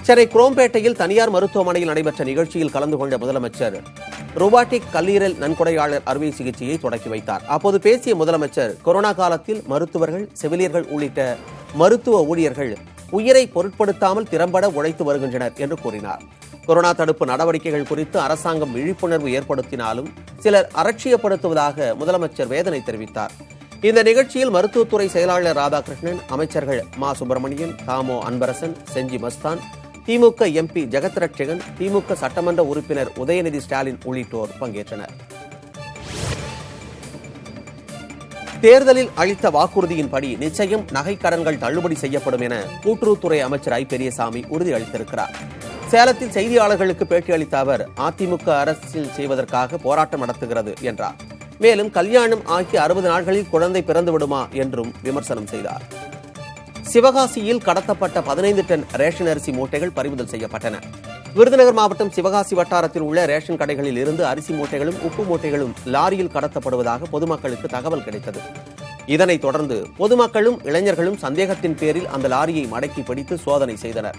சென்னை குரோம்பேட்டையில் தனியார் மருத்துவமனையில் நடைபெற்ற நிகழ்ச்சியில் கலந்து கொண்ட முதலமைச்சர் ரோபாட்டிக் கல்லீரல் நன்கொடையாளர் அறுவை சிகிச்சையை தொடக்கி வைத்தார். அப்போது பேசிய முதலமைச்சர், கொரோனா காலத்தில் மருத்துவர்கள், செவிலியர்கள் உள்ளிட்ட மருத்துவ ஊழியர்கள் உயிரை பொருட்படுத்தாமல் திறம்பட உழைத்து வருகின்றனர் என்று கூறினார். கொரோனா தடுப்பு நடவடிக்கைகள் குறித்து அரசாங்கம் விழிப்புணர்வு ஏற்படுத்தினாலும் சிலர் அலட்சியப்படுத்துவதாக முதலமைச்சர் வேதனை தெரிவித்தார். இந்த நிகழ்ச்சியில் மருத்துவத்துறை செயலாளர் ராதாகிருஷ்ணன், அமைச்சர்கள் மா சுப்பிரமணியன், தாமோ அன்பரசன், செஞ்சி மஸ்தான், திமுக எம்பி ஜெகத் ரட்சகன், திமுக சட்டமன்ற உறுப்பினர் உதயநிதி ஸ்டாலின் உள்ளிட்டோர் பங்கேற்றனர். தேர்தலில் அளித்த வாக்குறுதியின்படி நிச்சயம் நகைக்கடன்கள் தள்ளுபடி செய்யப்படும் என கூட்டுறவுத்துறை அமைச்சர் ஐ. பெரியசாமி உறுதியளித்திருக்கிறார். சேலத்தில் செய்தியாளர்களுக்கு பேட்டியளித்த அவர், அதிமுக அரசியல் செய்வதற்காக போராட்டம் நடத்துகிறது என்றார். மேலும் கல்யாணம் ஆகிய 60 நாட்களில் குழந்தை பிறந்து விடுமா என்றும் விமர்சனம் செய்தார். சிவகாசியில் கடத்தப்பட்ட 15 டன் ரேஷன் அரிசி மூட்டைகள் பறிமுதல் செய்யப்பட்டன. விருதுநகர் மாவட்டம் சிவகாசி வட்டாரத்தில் உள்ள ரேஷன் கடைகளில் இருந்து அரிசி மூட்டைகளும் உப்பு மூட்டைகளும் லாரியில் கடத்தப்படுவதாக பொதுமக்களுக்கு தகவல் கிடைத்தது. இதனைத் தொடர்ந்து பொதுமக்களும் இளைஞர்களும் சந்தேகத்தின் பேரில் அந்த லாரியை மடக்கி பிடித்து சோதனை செய்தனர்.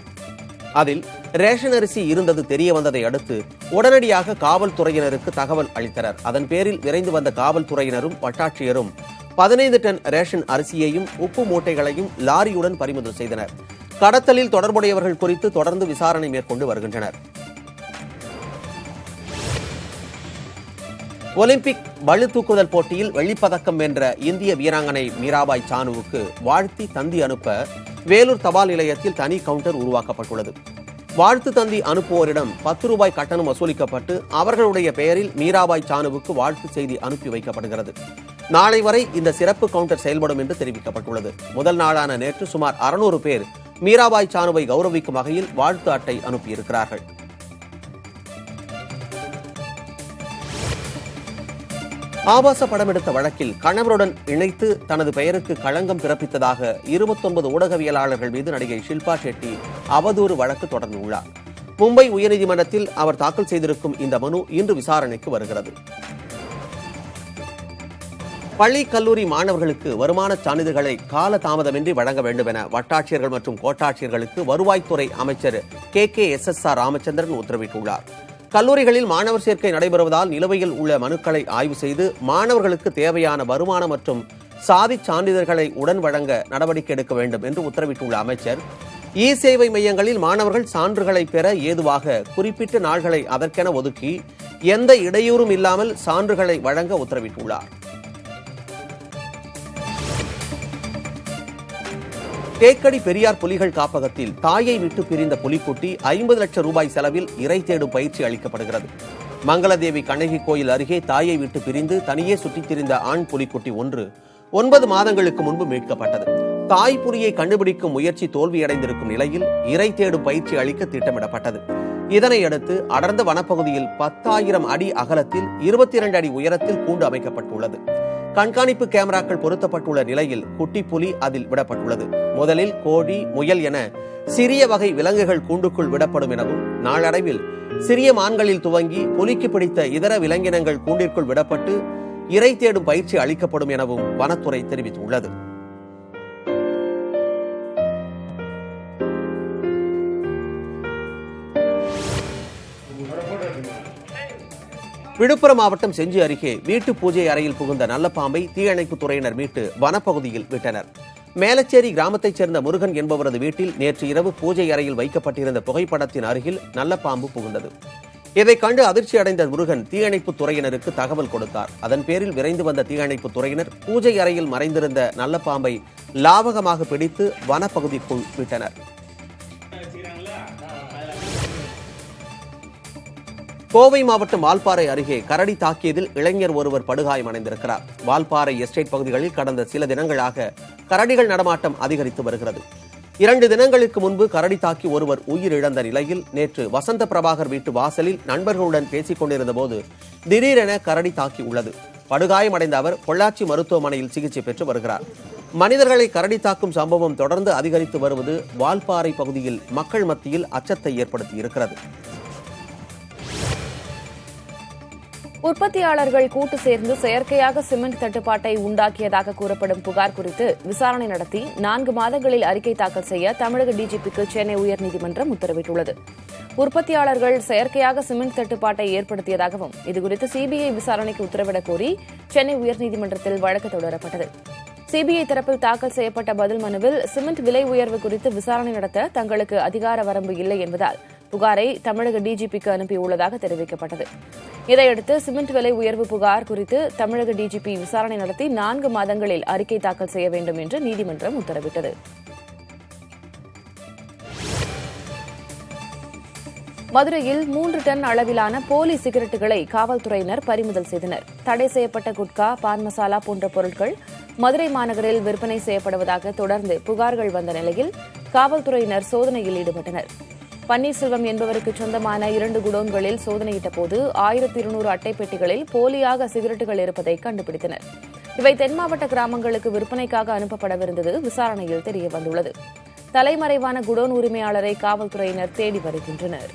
அதில் ரேஷன் அரிசி இருந்தது தெரிய வந்ததை அடுத்து உடனடியாக காவல்துறையினருக்கு தகவல் அளித்தனர். அதன் பேரில் விரைந்து வந்த காவல்துறையினரும் வட்டாட்சியரும் 15 டன் ரேஷன் அரிசியையும் உப்பு மூட்டைகளையும் லாரியுடன் பறிமுதல் செய்தனர். கடத்தலில் தொடர்புடையவர்கள் குறித்து தொடர்ந்து விசாரணை மேற்கொண்டு வருகின்றனர். ஒலிம்பிக் பளு தூக்குதல் போட்டியில் வெள்ளிப்பதக்கம் வென்ற இந்திய வீராங்கனை மீராபாய் சானுவுக்கு வாழ்த்தி தந்தி அனுப்ப வேலூர் தபால் நிலையத்தில் தனி கவுண்டர் உருவாக்கப்பட்டுள்ளது. வாழ்த்து தந்தி அனுப்புவோரிடம் 10 ரூபாய் கட்டணம் வசூலிக்கப்பட்டு அவர்களுடைய பெயரில் மீராபாய் சானுவுக்கு வாழ்த்து செய்தி அனுப்பி வைக்கப்படுகிறது. நாளை வரை இந்த சிறப்பு கவுண்டர் செயல்படும் என்று தெரிவிக்கப்பட்டுள்ளது. முதல் நாளான நேற்று சுமார் 600 பேர் மீராபாய் சானுவை கௌரவிக்கும் வகையில் வாழ்த்து அட்டை அனுப்பியிருக்கிறார்கள். ஆபாச படம் எடுத்த வழக்கில் கணவருடன் இணைத்து தனது பெயருக்கு களங்கம் பிறப்பித்ததாக 29 ஊடகவியலாளர்கள் மீது நடிகை ஷில்பா ஷெட்டி அவதூறு வழக்கு தொடர்ந்துள்ளார். மும்பை உயர்நீதிமன்றத்தில் அவர் தாக்கல் செய்திருக்கும் இந்த மனு இன்று விசாரணைக்கு வருகிறது. பள்ளி கல்லூரி மாணவர்களுக்கு வருமான சான்றிதழ்களை கால தாமதமின்றி வழங்க வேண்டும் என வட்டாட்சியர்கள் மற்றும் கோட்டாட்சியர்களுக்கு வருவாய்த்துறை அமைச்சர் KKSSR ராமச்சந்திரன் உத்தரவிட்டுள்ளார். கல்லூரிகளில் மாணவர் சேர்க்கை நடைபெறுவதால் நிலுவையில் உள்ள மனுக்களை ஆய்வு செய்து மாணவர்களுக்கு தேவையான வருமான மற்றும் சாதி சான்றிதழ்களை உடன் வழங்க நடவடிக்கை எடுக்க வேண்டும் என்று உத்தரவிட்டுள்ள அமைச்சர், சேவை மையங்களில் மாணவர்கள் சான்றுகளை பெற ஏதுவாக குறிப்பிட்ட நாள்களை அதற்கென ஒதுக்கி எந்த இடையூறும் இல்லாமல் சான்றுகளை வழங்க உத்தரவிட்டுள்ளார். தேக்கடி பெரியார் புலிகள் காப்பகத்தில் தாயை விட்டு பிரிந்த புலிக்குட்டி 50 லட்சம் ரூபாய் செலவில் இறை தேடும் பயிற்சி அளிக்கப்படுகிறது. மங்களதேவி கண்ணகி கோயில் அருகே தாயை விட்டு பிரிந்து தனியே சுற்றித் திரிந்த ஆண் புலிக்குட்டி ஒன்று 9 மாதங்களுக்கு முன்பு மீட்கப்பட்டது. தாய் புலியை கண்டுபிடிக்கும் முயற்சி தோல்வியடைந்திருக்கும் நிலையில் இறை தேடும் பயிற்சி அளிக்க திட்டமிடப்பட்டது. இதனையடுத்து அடர்ந்த வனப்பகுதியில் 10,000 அடி அகலத்தில் 22 அடி உயரத்தில் கூண்டு அமைக்கப்பட்டுள்ளது. கண்காணிப்பு கேமராக்கள் பொருத்தப்பட்டுள்ள நிலையில் குட்டி புலி அதில் விடப்பட்டுள்ளது. முதலில் கோழி, முயல் என சிறிய வகை விலங்குகள் கூண்டுக்குள் விடப்படும் எனவும், நாளடைவில் சிறிய மான்களில் துவங்கி புலிக்கு பிடித்த இதர விலங்கினங்கள் கூண்டிற்குள் விடப்பட்டு இறை தேடும் பயிற்சி அளிக்கப்படும் எனவும் வனத்துறை தெரிவித்துள்ளது. விழுப்புரம் மாவட்டம் செஞ்சி அருகே வீட்டு பூஜை அறையில் புகுந்த நல்ல பாம்பை தீயணைப்பு துறையினர் மீட்டு வனப்பகுதியில் விட்டனர். மேலச்சேரி கிராமத்தைச் சேர்ந்த முருகன் என்பவரது வீட்டில் நேற்று இரவு பூஜை அறையில் வைக்கப்பட்டிருந்த புகைப்படத்தின் அருகில் நல்ல பாம்பு புகுந்தது. இதைக் கண்டு அதிர்ச்சி அடைந்த முருகன் தீயணைப்பு துறையினருக்கு தகவல் கொடுத்தார். அதன் பேரில் விரைந்து வந்த தீயணைப்பு துறையினர் பூஜை அறையில் மறைந்திருந்த நல்ல பாம்பை லாவகமாக பிடித்து வனப்பகுதிக்குள் விட்டனர். கோவை மாவட்டம் வால்பாறை அருகே கரடி தாக்கியதில் இளைஞர் ஒருவர் படுகாயமடைந்திருக்கிறார். வால்பாறை எஸ்டேட் பகுதிகளில் கடந்த சில தினங்களாக கரடிகள் நடமாட்டம் அதிகரித்து வருகிறது. 2 தினங்களுக்கு முன்பு கரடி தாக்கி ஒருவர் உயிரிழந்த நிலையில் நேற்று வசந்த பிரபாகர் வீட்டு வாசலில் நண்பர்களுடன் பேசிக் கொண்டிருந்த போது திடீரென கரடி தாக்கி உள்ளது. படுகாயமடைந்த அவர் பொள்ளாச்சி மருத்துவமனையில் சிகிச்சை பெற்று வருகிறார். மனிதர்களை கரடி தாக்கும் சம்பவம் தொடர்ந்து அதிகரித்து வருவது வால்பாறை பகுதியில் மக்கள் மத்தியில் அச்சத்தை ஏற்படுத்தி இருக்கிறது. உற்பத்தியாளர்கள் கூட்டு சேர்ந்து செயற்கையாக சிமெண்ட் தட்டுப்பாட்டை உண்டாக்கியதாக கூறப்படும் புகார் குறித்து விசாரணை நடத்தி 4 மாதங்களில் அறிக்கை தாக்கல் செய்ய தமிழக டிஜிபிக்கு சென்னை உயர்நீதிமன்றம் உத்தரவிட்டுள்ளது. உற்பத்தியாளர்கள் செயற்கையாக சிமெண்ட் தட்டுப்பாட்டை ஏற்படுத்தியதாகவும் இதுகுறித்து சிபிஐ விசாரணைக்கு உத்தரவிடக் கோரி சென்னை உயர்நீதிமன்றத்தில் வழக்கு தொடரப்பட்டது. சிபிஐ தரப்பில் தாக்கல் செய்யப்பட்ட பதில் மனுவில் சிமெண்ட் விலை உயர்வு குறித்து விசாரணை நடத்த தங்களுக்கு அதிகார வரம்பு இல்லை என்பதால் புகாரை தமிழக டிஜிபிக்கு அனுப்பியுள்ளதாக தெரிவிக்கப்பட்டது. இதையடுத்து சிமெண்ட் விலை உயர்வு புகார் குறித்து தமிழக டிஜிபி விசாரணை நடத்தி 4 மாதங்களில் அறிக்கை தாக்கல் செய்ய வேண்டும் என்று நீதிமன்றம் உத்தரவிட்டது. மதுரையில் 3 டன் அளவிலான போலி சிகரெட்டுகளை காவல்துறையினர் பறிமுதல் செய்தனர். தடை செய்யப்பட்ட குட்கா, பான் மசாலா போன்ற பொருட்கள் மதுரை மாநகரில் விற்பனை செய்யப்படுவதாக தொடர்ந்து புகார்கள் வந்த நிலையில் காவல்துறையினர் சோதனையில் ஈடுபட்டனர். பன்னீர்செல்வம் என்பவருக்கு சொந்தமான 2 குடோன்களில் சோதனையிட்டபோது 1200 அட்டை பெட்டிகளில் போலியாக சிகரெட்டுகள் இருப்பதை கண்டுபிடித்தனர். இவை தென் மாவட்ட கிராமங்களுக்கு விற்பனைக்காக அனுப்பப்படவிருந்தது விசாரணையில் தெரியவந்துள்ளது. தலைமறைவான குடோன் உரிமையாளரை காவல்துறையினர் தேடி வருகின்றனர்.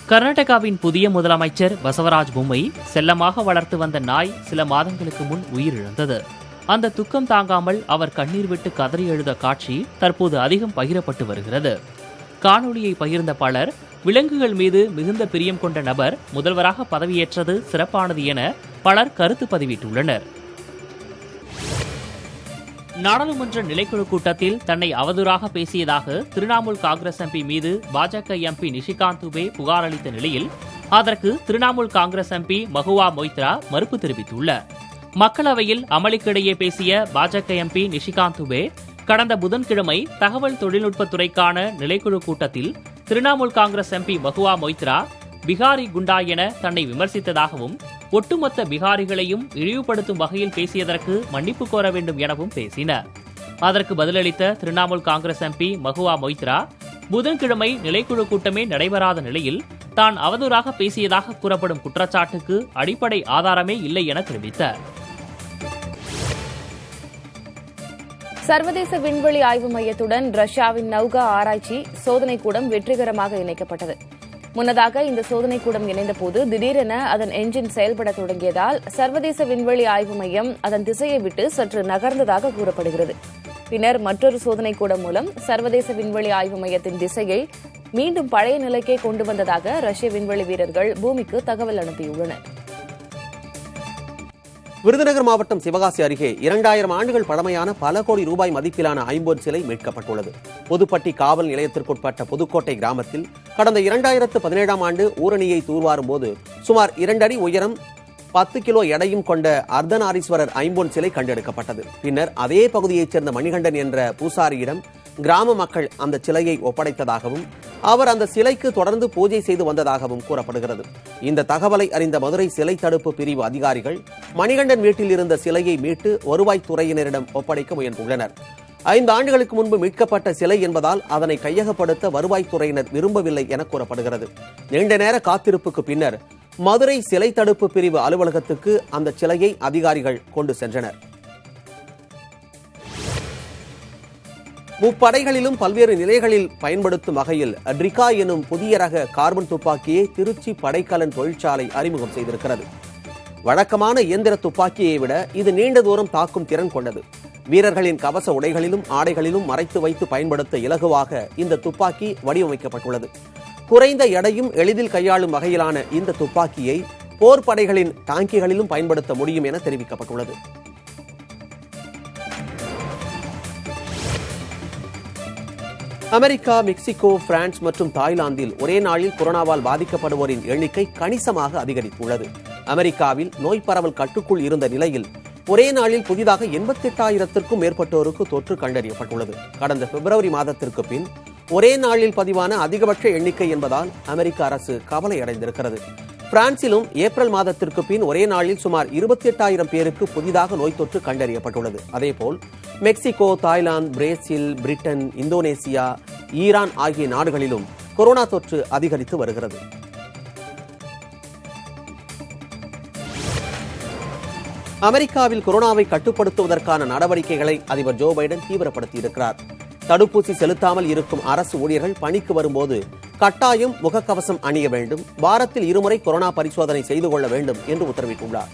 கர்நாடகாவின் புதிய முதலமைச்சர் பசவராஜ் பொம்மை செல்லமாக வளர்த்து வந்த நாய் சில மாதங்களுக்கு முன் உயிரிழந்தது. அந்த துக்கம் தாங்காமல் அவர் கண்ணீர் விட்டு கதறி எழுத காட்சி தற்போது அதிகம் பகிரப்பட்டு வருகிறது. காணொலியை பகிர்ந்த பலர், விலங்குகள் மீது மிகுந்த பிரியம் கொண்ட நபர் முதல்வராக பதவியேற்றது சிறப்பானது என பலர் கருத்து பதிவிட்டுள்ளனர். நாடாளுமன்ற நிலைக்குழு கூட்டத்தில் தன்னை அவதூறாக பேசியதாக திரிணாமுல் காங்கிரஸ் எம்பி மீது பாஜக எம்பி நிஷிகாந்த் துபே புகார் அளித்த நிலையில் அதற்கு திரிணாமுல் காங்கிரஸ் எம்பி மகுவா மொய்த்ரா மறுப்பு தெரிவித்துள்ளார். மக்களவையில் அமளிக்கிடையே பேசிய பாஜக எம்பி நிஷிகாந்த் துபே, கடந்த புதன்கிழமை தகவல் தொழில்நுட்பத்துறைக்கான நிலைக்குழு கூட்டத்தில் திரிணாமுல் காங்கிரஸ் எம்பி மகுவா மொய்த்ரா பிகாரி குண்டா என தன்னை விமர்சித்ததாகவும் ஒட்டுமொத்த பிகாரிகளையும் இழிவுபடுத்தும் வகையில் பேசியதற்கு மன்னிப்பு கோர வேண்டும் எனவும் பேசினார். அதற்கு பதிலளித்த திரிணாமுல் காங்கிரஸ் எம்பி மகுவா மொய்த்ரா, புதன்கிழமை நிலைக்குழு கூட்டமே நடைபெறாத நிலையில் தான் அவதூறாக பேசியதாக கூறப்படும் குற்றச்சாட்டுக்கு அடிப்படை ஆதாரமே இல்லை என தெரிவித்தார். சர்வதேச விண்வெளி ஆய்வு மையத்துடன் ரஷ்யாவின் நௌகா ஆராய்ச்சி சோதனைக்கூடம் வெற்றிகரமாக இணைக்கப்பட்டது. முன்னதாக இந்த சோதனைக்கூடம் இணைந்தபோது திடீரென அதன் என்ஜின் செயல்பட தொடங்கியதால் சர்வதேச விண்வெளி ஆய்வு மையம் அதன் திசையை விட்டு சற்று நகர்ந்ததாக கூறப்படுகிறது. பின்னர் மற்றொரு சோதனைக்கூடம் மூலம் சர்வதேச விண்வெளி ஆய்வு மையத்தின் திசையை மீண்டும் பழைய நிலைக்கே கொண்டு வந்ததாக ரஷ்ய விண்வெளி வீரர்கள் பூமிக்கு தகவல் அனுப்பியுள்ளனர். விருதுநகர் மாவட்டம் சிவகாசி அருகே 2000 ஆண்டுகள் பழமையான பல கோடி ரூபாய் மதிப்பிலான ஐம்பொன் சிலை மீட்கப்பட்டுள்ளது. புதுப்பட்டி காவல் நிலையத்திற்குட்பட்ட புதுக்கோட்டை கிராமத்தில் கடந்த 2017ஆம் ஆண்டு ஊரணியை தூர்வாரும் போது சுமார் 2 அடி உயரம் 10 கிலோ எடையும் கொண்ட அர்த்தநாரீஸ்வரர் ஐம்பொன் சிலை கண்டெடுக்கப்பட்டது. பின்னர் அதே பகுதியைச் சேர்ந்த மணிகண்டன் என்ற பூசாரியிடம் கிராம மக்கள் அந்த சிலையை ஒப்படைத்ததாகவும் அவர் அந்த சிலைக்கு தொடர்ந்து பூஜை செய்து வந்ததாகவும் கூறப்படுகிறது. இந்த தகவலை அறிந்த மதுரை சிலை தடுப்பு பிரிவு அதிகாரிகள் மணிகண்டன் வீட்டில் இருந்த சிலையை மீட்டு வருவாய்த்துறையினரிடம் ஒப்படைக்க முயன்றுள்ளனர். 5 ஆண்டுகளுக்கு முன்பு மீட்கப்பட்ட சிலை என்பதால் அதனை கையகப்படுத்த வருவாய்த்துறையினர் விரும்பவில்லை என கூறப்படுகிறது. நீண்ட நேர காத்திருப்புக்கு பின்னர் மதுரை சிலை தடுப்பு பிரிவு அலுவலகத்துக்கு அந்த சிலையை அதிகாரிகள் கொண்டு சென்றனர். முப்படைகளிலும் பல்வேறு நிலைகளில் பயன்படுத்தும் வகையில் ட்ரிகா எனும் புதிய ரக கார்பன் துப்பாக்கியை திருச்சி படைக்கலன் தொழிற்சாலை அறிமுகம் செய்திருக்கிறது. வழக்கமான இயந்திர துப்பாக்கியை விட இது நீண்ட தூரம் தாக்கும் திறன் கொண்டது. வீரர்களின் கவச உடைகளிலும் ஆடைகளிலும் மறைத்து வைத்து பயன்படுத்த இலகுவாக இந்த துப்பாக்கி வடிவமைக்கப்பட்டுள்ளது. குறைந்த எடையும் எளிதில் கையாளும் வகையிலான இந்த துப்பாக்கியை போர் படைகளின் டாங்கிகளிலும் பயன்படுத்த முடியும் என தெரிவிக்கப்பட்டுள்ளது. அமெரிக்கா, மெக்சிகோ, பிரான்ஸ் மற்றும் தாய்லாந்தில் ஒரே நாளில் கொரோனாவால் பாதிக்கப்படுவோரின் எண்ணிக்கை கணிசமாக அதிகரித்துள்ளது. அமெரிக்காவில் நோய் பரவல் கட்டுக்குள் இருந்த நிலையில் ஒரே நாளில் புதிதாக 88,000க்கும் மேற்பட்டோருக்கு தொற்று கண்டறியப்பட்டுள்ளது. கடந்த பிப்ரவரி மாதத்திற்கு பின் ஒரே நாளில் பதிவான அதிகபட்ச எண்ணிக்கை என்பதால் அமெரிக்க அரசு கவலை அடைந்திருக்கிறது. பிரான்சிலும் ஏப்ரல் மாதத்திற்கு பின் ஒரே நாளில் சுமார் 28,000 பேருக்கு புதிதாக நோய் தொற்று கண்டறியப்பட்டுள்ளது. அதேபோல் Mexico, Thailand, Brazil, Britain, Indonesia, Iran ஆகிய நாடுகளிலும் கொரோனா தொற்று அதிகரித்து வருகிறது. அமெரிக்காவில் கொரோனாவை கட்டுப்படுத்துவதற்கான நடவடிக்கைகளை அதிபர் ஜோ பைடன் தீவிரப்படுத்தியிருக்கிறார். தடுப்பூசி செலுத்தாமல் இருக்கும் அரசு ஊழியர்கள் பணிக்கு வரும்போது கட்டாயம் முகக்கவசம் அணிய வேண்டும், வாரத்தில் 2 முறை கொரோனா பரிசோதனை செய்து கொள்ள வேண்டும் என்று உத்தரவிட்டுள்ளார்.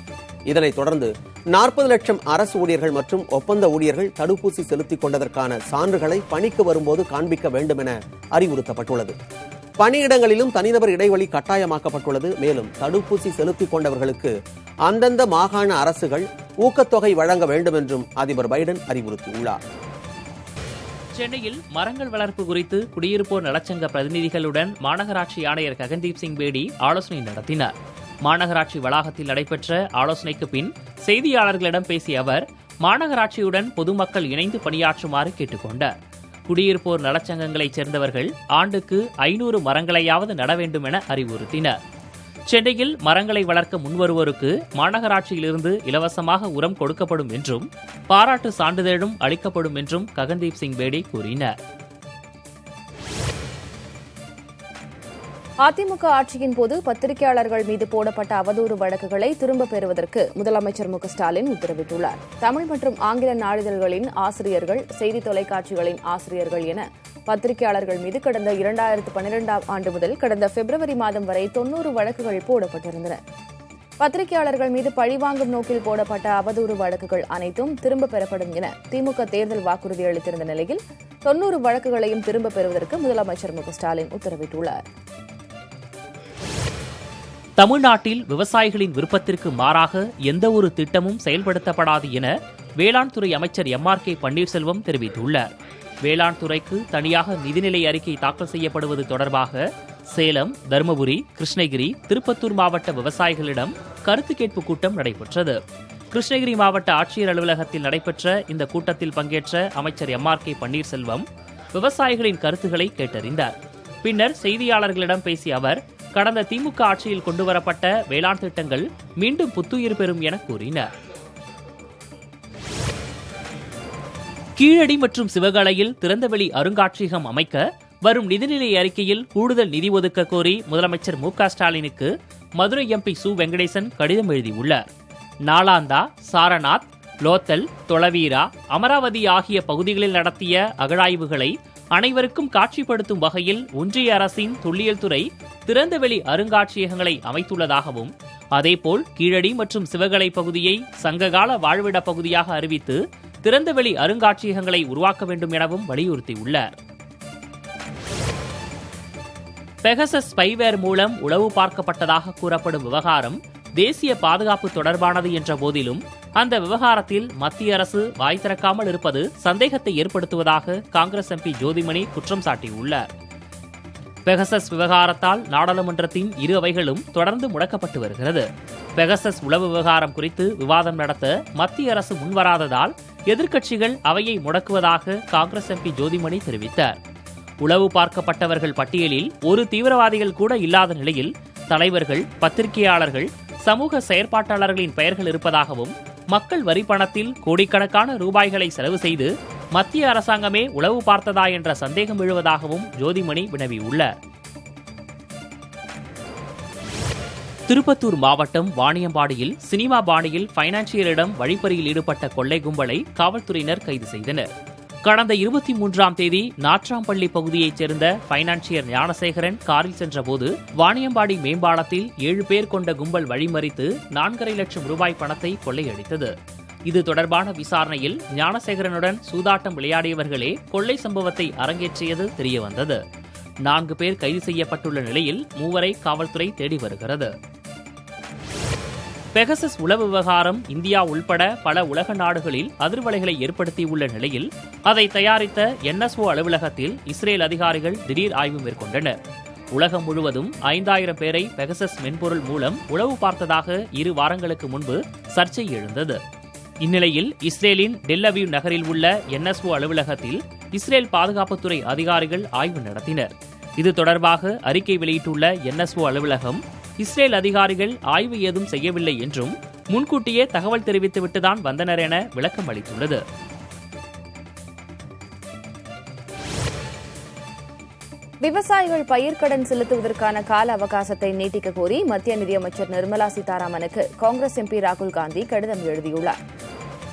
இதனைத் தொடர்ந்து 40 லட்சம் அரசு ஊழியர்கள் மற்றும் ஒப்பந்த ஊழியர்கள் தடுப்பூசி செலுத்திக் கொண்டதற்கான சான்றுகளை பணிக்கு வரும்போது காண்பிக்க வேண்டும் என அறிவுறுத்தப்பட்டுள்ளது. பணியிடங்களிலும் தனிநபர் இடைவெளி கட்டாயமாக்கப்பட்டுள்ளது. மேலும் தடுப்பூசி செலுத்திக் கொண்டவர்களுக்கு அந்தந்த மாகாண அரசுகள் ஊக்கத்தொகை வழங்க வேண்டும் என்றும் அதிபர் பைடன் அறிவுறுத்தியுள்ளார். சென்னையில் மரங்கள் வளர்ப்பு குறித்து குடியிருப்போர் நலச்சங்க பிரதிநிதிகளுடன் மாநகராட்சி ஆணையர் ககன்தீப் சிங் பேடி ஆலோசனை நடத்தினார். மாநகராட்சி வளாகத்தில் நடைபெற்ற ஆலோசனைக்கு பின் செய்தியாளர்களிடம் பேசிய அவர், மாநகராட்சியுடன் பொதுமக்கள் இணைந்து பணியாற்றுமாறு கேட்டுக் கொண்டார். குடியிருப்போர் நலச்சங்கங்களைச் சேர்ந்தவர்கள் ஆண்டுக்கு 500 மரங்களையாவது நட வேண்டும் என அறிவுறுத்தினர். சென்னையில் மரங்களை வளர்க்க முன்வருவோருக்கு மாநகராட்சியிலிருந்து இலவசமாக உரம் கொடுக்கப்படும் என்றும் பாராட்டு சான்றிதழும் அளிக்கப்படும் என்றும் ககன்தீப் சிங் பேடி கூறினார். அதிமுக ஆட்சியின் போது பத்திரிகையாளர்கள் மீது போடப்பட்ட அவதூறு வழக்குகளை திரும்பப் பெறுவதற்கு முதலமைச்சர் மு க ஸ்டாலின் உத்தரவிட்டுள்ளார். தமிழ் மற்றும் ஆங்கில நாளிதழ்களின் ஆசிரியர்கள், செய்தி தொலைக்காட்சிகளின் ஆசிரியர்கள் என பத்திரிகையாளர்கள் மீது கடந்த 2012ஆம் ஆண்டு முதல் கடந்த பிப்ரவரி மாதம் வரை 90 வழக்குகள் போடப்பட்டிருந்தன. பத்திரிகையாளர்கள் மீது பழிவாங்கும் நோக்கில் போடப்பட்ட அவதூறு வழக்குகள் அனைத்தும் திரும்பப் பெறப்படும் என திமுக தேர்தல் வாக்குறுதி அளித்திருந்த நிலையில் 90 வழக்குகளையும் திரும்பப் பெறுவதற்கு முதலமைச்சர் மு க ஸ்டாலின் உத்தரவிட்டுள்ளார். தமிழ்நாட்டில் விவசாயிகளின் விருப்பத்திற்கு மாறாக எந்தவொரு திட்டமும் செயல்படுத்தப்படாது என வேளாண் துறை அமைச்சர் எம்.ஆர்.கே. பன்னீர்செல்வம் தெரிவித்துள்ளார். வேளாண் துறைக்கு தனியாக நிதிநிலை அறிக்கை தாக்கல் செய்யப்படுவது தொடர்பாக சேலம், தருமபுரி, கிருஷ்ணகிரி, திருப்பத்தூர் மாவட்ட விவசாயிகளிடம் கருத்து கேட்பு கூட்டம் நடைபெற்றது. கிருஷ்ணகிரி மாவட்ட ஆட்சியர் அலுவலகத்தில் நடைபெற்ற இந்த கூட்டத்தில் பங்கேற்ற அமைச்சர் எம்.ஆர்.கே. பன்னீர்செல்வம் விவசாயிகளின் கருத்துக்களை கேட்டறிந்தார். பின்னர் செய்தியாளர்களிடம் பேசிய அவர், கடந்த திமுக ஆட்சியில் கொண்டுவரப்பட்ட வேளாண் திட்டங்கள் மீண்டும் புத்துயிர் பெறும் என கூறினார். கீழடி மற்றும் சிவகலையில் திறந்தவெளி அருங்காட்சியகம் அமைக்க வரும் நிதிநிலை அறிக்கையில் கூடுதல் நிதி ஒதுக்க கோரி முதலமைச்சர் மு க ஸ்டாலினுக்கு மதுரை எம்பி சு வெங்கடேசன் கடிதம் எழுதியுள்ளார். நாளாந்தா, சாரநாத், லோத்தல், தொளவீரா, அமராவதி ஆகிய பகுதிகளில் நடத்திய அகழாய்வுகளை அனைவருக்கும் காட்சிப்படுத்தும் வகையில் ஒன்றிய அரசின் தொல்லியல் துறை திறந்தவெளி அருங்காட்சியகங்களை அமைத்துள்ளதாகவும், அதேபோல் கீழடி மற்றும் சிவகலை பகுதியை சங்ககால வாழ்விட பகுதியாக அறிவித்து திறந்தவெளி அருங்காட்சியகங்களை உருவாக்க வேண்டும் எனவும் வலியுறுத்தியுள்ளார். பெகசஸ் ஸ்பைவேர் மூலம் உளவு பார்க்கப்பட்டதாக கூறப்படும் விவகாரம் தேசிய பாதுகாப்பு தொடர்பானது என்ற போதிலும் அந்த விவகாரத்தில் மத்திய அரசு வாய் திறக்காமல் இருப்பது சந்தேகத்தை ஏற்படுத்துவதாக காங்கிரஸ் எம்பி ஜோதிமணி குற்றம் சாட்டியுள்ளார். பெகசஸ் விவகாரத்தால் நாடாளுமன்றத்தின் 2 அவைகளும் தொடர்ந்து முடக்கப்பட்டு வருகிறது. பெகசஸ் உளவு விவகாரம் குறித்து விவாதம் நடத்த மத்திய அரசு முன்வராததால் எதிர்க்கட்சிகள் அவையை முடக்குவதாக காங்கிரஸ் எம்பி ஜோதிமணி தெரிவித்தார். உளவு பார்க்கப்பட்டவர்கள் பட்டியலில் ஒரு தீவிரவாதிகள் கூட இல்லாத நிலையில் தலைவர்கள், பத்திரிகையாளர்கள், சமூக செயற்பாட்டாளர்களின் பெயர்கள் இருப்பதாகவும், மக்கள் வரி பணத்தில் கோடிக்கணக்கான ரூபாய்களை செலவு செய்து மத்திய அரசாங்கமே உளவு பார்த்ததா என்ற சந்தேகம் எழுவதாகவும் ஜோதிமணி வினவியுள்ளார். திருப்பத்தூர் மாவட்டம் வாணியம்பாடியில் சினிமா பாணியில் பைனான்சியரிடம் வழிப்பறியில் ஈடுபட்ட கொள்ளை கும்பலை காவல்துறையினர் கைது செய்தனர். கடந்த 23ஆம் தேதி நாட்ராம்பள்ளி பகுதியைச் சேர்ந்த பைனான்சியர் ஞானசேகரன் காரில் சென்றபோது வாணியம்பாடி மேம்பாலத்தில் 7 பேர் கொண்ட கும்பல் வழிமறித்து 4.5 லட்சம் ரூபாய் பணத்தை கொள்ளையடித்தது. இது தொடர்பான விசாரணையில் ஞானசேகரனுடன் சூதாட்டம் விளையாடியவர்களே கொள்ளை சம்பவத்தை அரங்கேற்றியது தெரியவந்தது. 4 பேர் கைது செய்யப்பட்டுள்ள நிலையில் 3 காவல்துறை தேடி வருகிறது. பெகசஸ் உளவு விவகாரம் இந்தியா உள்பட பல உலக நாடுகளில் அதிர்வலைகளை ஏற்படுத்தியுள்ள நிலையில் அதை தயாரித்த NSO அலுவலகத்தில் இஸ்ரேல் அதிகாரிகள் திடீர் ஆய்வு மேற்கொண்டனர். உலகம் முழுவதும் 5000 பேரை பெகசஸ் மென்பொருள் மூலம் உளவு பார்த்ததாக 2 வாரங்களுக்கு முன்பு சர்ச்சை எழுந்தது. இந்நிலையில் இஸ்ரேலின் டெல்-அவீவ் நகரில் உள்ள NSO அலுவலகத்தில் இஸ்ரேல் பாதுகாப்புத்துறை அதிகாரிகள் ஆய்வு நடத்தினர். இது தொடர்பாக அறிக்கை வெளியிட்டுள்ள NSO அலுவலகம், இஸ்ரேல் அதிகாரிகள் ஆய்வு ஏதும் செய்யவில்லை என்றும் முன்கூட்டியே தகவல் தெரிவித்துவிட்டுதான் வந்தனர் என விளக்கம் அளித்துள்ளது. விவசாயிகள் பயிர்க்கடன் செலுத்துவதற்கான கால அவகாசத்தை நீட்டிக்க கோரி மத்திய நிதியமைச்சர் நிர்மலா சீதாராமனுக்கு காங்கிரஸ் எம்பி ராகுல் காந்தி கடிதம் எழுதியுள்ளார்.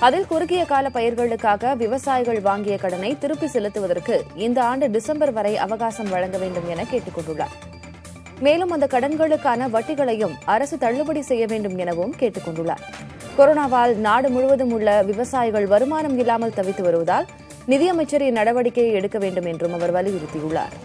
அதில் குறுகிய கால பயிர்களுக்காக விவசாயிகள் வாங்கிய கடனை திருப்பி செலுத்துவதற்கு இந்த ஆண்டு டிசம்பர் வரை அவகாசம் வழங்க வேண்டும் என கேட்டுக் கொண்டுள்ளார். மேலும் அந்த கடன்களுக்கான வட்டிகளையும் அரசு தள்ளுபடி செய்ய வேண்டும் எனவும் கேட்டுக் கொண்டுள்ளார். கொரோனாவால் நாடு முழுவதும் உள்ள விவசாயிகள் வருமானம் இல்லாமல் தவித்து வருவதால் நிதியமைச்சர் இந்நடவடிக்கையை எடுக்க வேண்டும் என்றும் அவர் வலியுறுத்தியுள்ளார்.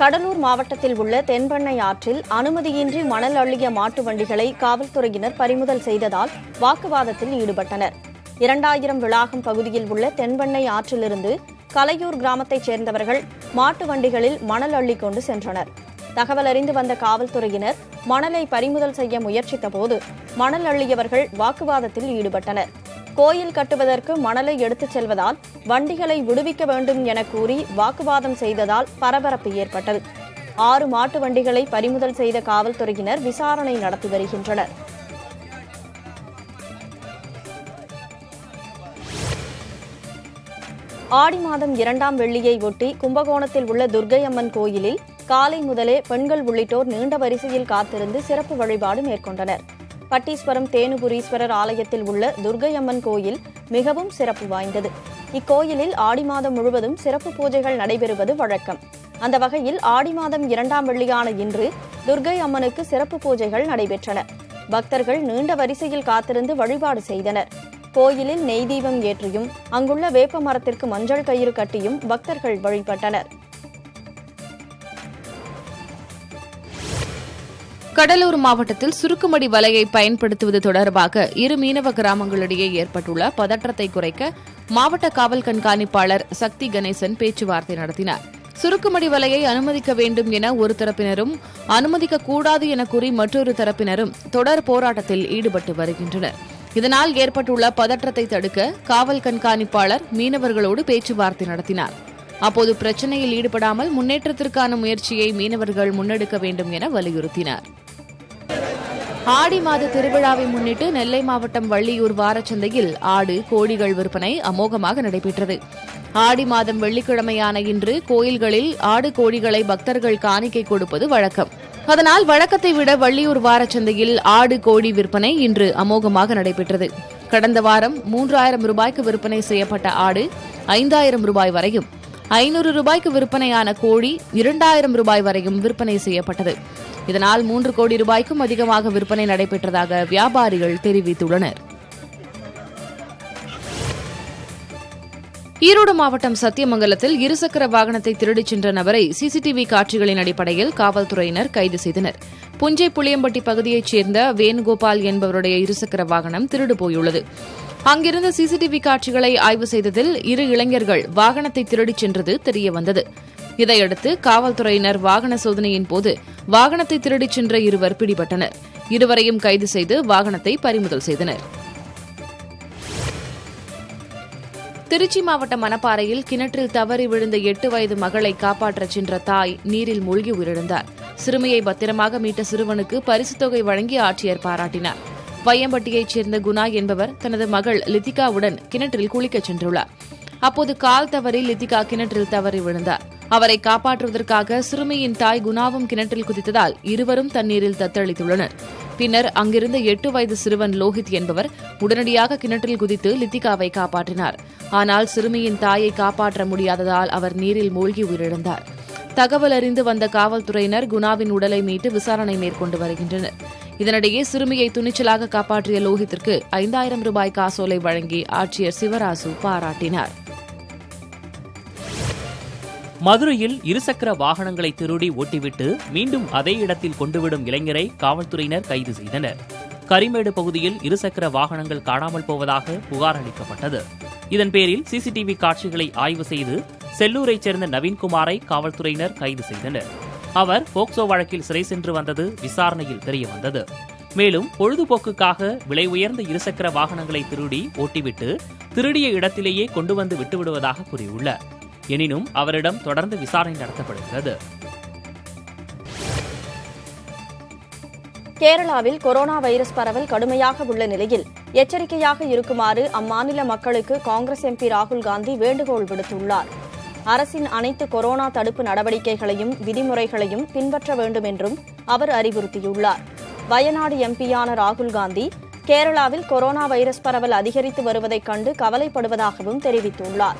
கடலூர் மாவட்டத்தில் உள்ள தென்பெண்ணை ஆற்றில் அனுமதியின்றி மணல் அள்ளிய மாட்டு வண்டிகளை காவல்துறையினர் பறிமுதல் செய்ததால் வாக்குவாதத்தில் ஈடுபட்டனர். 2000 விளாகம் பகுதியில் உள்ள தென்பெண்ணை ஆற்றிலிருந்து கலையூர் கிராமத்தைச் சேர்ந்தவர்கள் மாட்டு வண்டிகளில் மணல் அள்ளிக் கொண்டு சென்றனர். தகவல் அறிந்து வந்த காவல்துறையினர் மணலை பறிமுதல் செய்ய முயற்சித்தபோது மணல் அள்ளியவர்கள் வாக்குவாதத்தில் ஈடுபட்டனர். கோயில் கட்டுவதற்கு மணலை எடுத்துச் செல்வதால் வண்டிகளை விடுவிக்க வேண்டும் என கூறி வாக்குவாதம் செய்ததால் பரபரப்பு ஏற்பட்டது. 6 மாட்டு வண்டிகளை பறிமுதல் செய்த காவல்துறையினர் விசாரணை நடத்தி வருகின்றனர். ஆடி மாதம் 2ஆம் வெள்ளியை ஒட்டி கும்பகோணத்தில் உள்ள துர்க்கை அம்மன் கோயிலில் காலை முதலே பெண்கள் உள்ளிட்டோர் நீண்ட வரிசையில் காத்திருந்து சிறப்பு வழிபாடு மேற்கொண்டனர். பட்டீஸ்வரம் தேனுபுரீஸ்வரர் ஆலயத்தில் உள்ள துர்க்கை அம்மன் கோயில் மிகவும் சிறப்பு வாய்ந்தது. இக்கோயிலில் ஆடி மாதம் முழுவதும் சிறப்பு பூஜைகள் நடைபெறுவது வழக்கம். அந்த வகையில் ஆடி மாதம் 2ஆம் வெள்ளியான இன்று துர்க்கை அம்மனுக்கு சிறப்பு பூஜைகள் நடைபெற்றன. பக்தர்கள் நீண்ட வரிசையில் காத்திருந்து வழிபாடு செய்தனர். கோயிலில் நெய் தீபம் ஏற்றியும் அங்குள்ள வேப்ப மரத்திற்கு மஞ்சள் கயிறு கட்டியும் பக்தர்கள் வழிபட்டனர். கடலூர் மாவட்டத்தில் சுருக்குமடி வலையை பயன்படுத்துவது தொடர்பாக இரு மீனவ கிராமங்களிடையே ஏற்பட்டுள்ள பதற்றத்தை குறைக்க மாவட்ட காவல் கண்காணிப்பாளர் சக்தி கணேசன் பேச்சுவார்த்தை நடத்தினார். சுருக்குமடி வலையை அனுமதிக்க வேண்டும் என ஒரு தரப்பினரும் அனுமதிக்கக்கூடாது என கூறி மற்றொரு தரப்பினரும் தொடர் போராட்டத்தில் ஈடுபட்டு வருகின்றனர். இதனால் ஏற்பட்டுள்ள பதற்றத்தை தடுக்க காவல் கண்காணிப்பாளர் மீனவர்களோடு பேச்சுவார்த்தை நடத்தினார். அப்போது பிரச்சினையில் ஈடுபடாமல் முன்னேற்றத்திற்கான முயற்சியை மீனவர்கள் முன்னெடுக்க வேண்டும் என வலியுறுத்தினார். ஆடி மாத திருவிழாவை முன்னிட்டு நெல்லை மாவட்டம் வள்ளியூர் வாரச்சந்தையில் ஆடு, கோழிகள் விற்பனை அமோகமாக நடைபெற்றது. ஆடி மாதம் வெள்ளிக்கிழமையான இன்று கோயில்களில் ஆடு, கோழிகளை பக்தர்கள் காணிக்கை கொடுப்பது வழக்கம். அதனால் வழக்கத்தை விட வள்ளியூர் வாரச்சந்தையில் ஆடு, கோழி விற்பனை இன்று அமோகமாக நடைபெற்றது. கடந்த வாரம் 3000 ரூபாய்க்கு விற்பனை செய்யப்பட்ட ஆடு 5000 ரூபாய் வரையும், 500 ரூபாய்க்கு விற்பனையான கோழி 2000 ரூபாய் வரையும் விற்பனை செய்யப்பட்டது. இதனால் 3 கோடி ரூபாய்க்கும் அதிகமாக விற்பனை நடைபெற்றதாக வியாபாரிகள் தெரிவித்துள்ளனர். ஈரோடு மாவட்டம் சத்தியமங்கலத்தில் இருசக்கர வாகனத்தை திருடிச் சென்ற நபரை சிசிடிவி காட்சிகளின் அடிப்படையில் காவல்துறையினர் கைது செய்தனர். புஞ்சை புளியம்பட்டி பகுதியைச் சேர்ந்த வேணுகோபால் என்பவருடைய இருசக்கர வாகனம் திருடு போயுள்ளது. அங்கிருந்த சிசிடிவி காட்சிகளை ஆய்வு செய்ததில் 2 இளைஞர்கள் வாகனத்தை திருடிச் சென்றது தெரியவந்தது. இதையடுத்து காவல்துறையினர் வாகன சோதனையின் போது வாகனத்தை திருடிச் சென்ற 2 பிடிபட்டனர். இருவரையும் கைது செய்து வாகனத்தை பறிமுதல் செய்தனர். திருச்சி மாவட்டம் மணப்பாறையில் கிணற்றில் தவறி விழுந்த 8 வயது மகளை காப்பாற்றச் சென்ற தாய் நீரில் மூழ்கி உயிரிழந்தார். சிறுமியை பத்திரமாக மீட்ட சிறுவனுக்கு பரிசுத் தொகை வழங்கி ஆட்சியர் பாராட்டினார். வையம்பட்டியைச் சேர்ந்த குணா என்பவர் தனது மகள் லித்திகாவுடன் கிணற்றில் குளிக்கச் சென்றுள்ளார். அப்போது கால் தவறி லித்திகா கிணற்றில் தவறி விழுந்தார். அவரை காப்பாற்றுவதற்காக சிறுமியின் தாய் குணாவும் கிணற்றில் குதித்ததால் இருவரும் தண்ணீரில் தத்தளித்துள்ளனர். பின்னர் அங்கிருந்த 8 வயது சிறுவன் லோஹித் என்பவர் உடனடியாக கிணற்றில் குதித்து லித்திகாவை காப்பாற்றினார். ஆனால் சிறுமியின் தாயை காப்பாற்ற முடியாததால் அவர் நீரில் மூழ்கி உயிரிழந்தார். தகவல் அறிந்து வந்த காவல்துறையினர் குணாவின் உடலை மீட்டு விசாரணை மேற்கொண்டு வருகின்றனர். இதனிடையே சிறுமியை துணிச்சலாக காப்பாற்றிய லோஹித்திற்கு 5000 ரூபாய் காசோலை வழங்கி ஆட்சியர் சிவராசு பாராட்டினார். மதுரையில் இருசக்கர வாகனங்களை திருடி ஓட்டிவிட்டு மீண்டும் அதே இடத்தில் கொண்டுவிடும் இளைஞரை காவல்துறையினர் கைது செய்தனர். கரிமேடு பகுதியில் இருசக்கர வாகனங்கள் காணாமல் போவதாக புகார் அளிக்கப்பட்டது. இதன் பேரில் சிசிடிவி காட்சிகளை ஆய்வு செய்து செல்லூரைச் சேர்ந்த நவீன்குமாரை காவல்துறையினர் கைது செய்தனர். அவர் போக்சோ வழக்கில் சிறை சென்று வந்தது விசாரணையில் தெரியவந்தது. மேலும் பொழுதுபோக்குக்காக விலை உயர்ந்த இருசக்கர வாகனங்களை திருடி ஓட்டிவிட்டு திருடிய இடத்திலேயே கொண்டு வந்து விட்டுவிடுவதாக கூறியுள்ளார். எனினும் அவரிடம் தொடர்ந்து விசாரணை நடத்தப்படுகிறது. கேரளாவில் கொரோனா வைரஸ் பரவல் கடுமையாக உள்ள நிலையில் எச்சரிக்கையாக இருக்குமாறு அம்மாநில மக்களுக்கு காங்கிரஸ் எம்பி ராகுல் காந்தி வேண்டுகோள் விடுத்துள்ளார். அரசின் அனைத்து கொரோனா தடுப்பு நடவடிக்கைகளையும் விதிமுறைகளையும் பின்பற்ற வேண்டும் என்றும் அவர் அறிவுறுத்தியுள்ளார். வயநாடு எம்பியான ராகுல் காந்தி கேரளாவில் கொரோனா வைரஸ் பரவல் அதிகரித்து வருவதைக் கண்டு கவலைப்படுவதாகவும் தெரிவித்துள்ளார்.